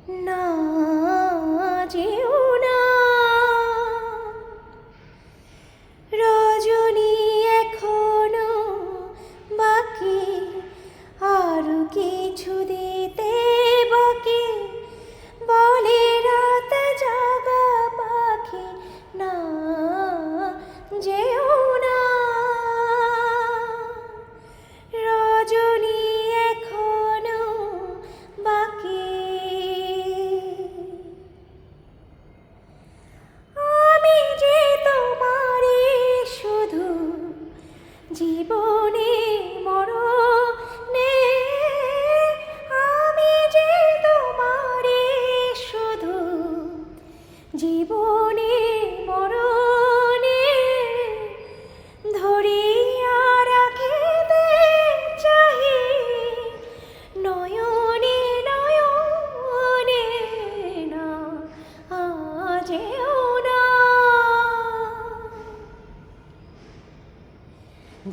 না যেও না রজনী এখনো বাকি, আরো কিছু দিতে বাকি, বলে রাত জাগা পাখি। না যেও না রজনী এখনো বাকি। আমি যে তোমারই শুধু জীবনে মরণে, আমি যে তোমারই শুধু জীবনে মরণে, ধরিয়া রাখিতে চাহি নয়নে নয়নে। না যেও না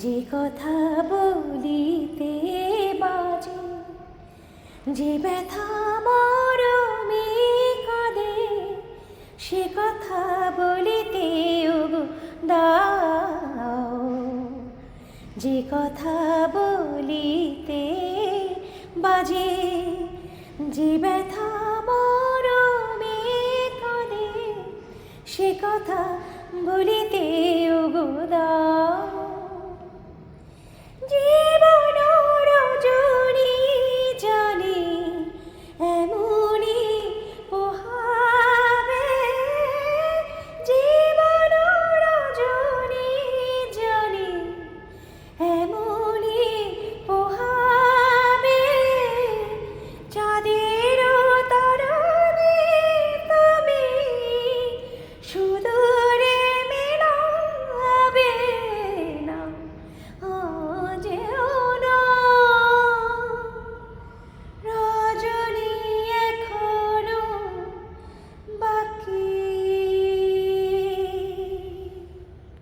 যে কথা বলিতে বাজে, যে ব্যথা মরমে কাঁদে, সে কথা বলিতে ওগো দাও। যে কথা বলিতে বাজে, যে ব্যথা মরমে কাঁদে, সে কথা বলিতে ওগো দাও। জীবন রজনী জানে এমনি পোহাবে, জীবন রজনী জানে এমনি পোহাবে, চাঁদের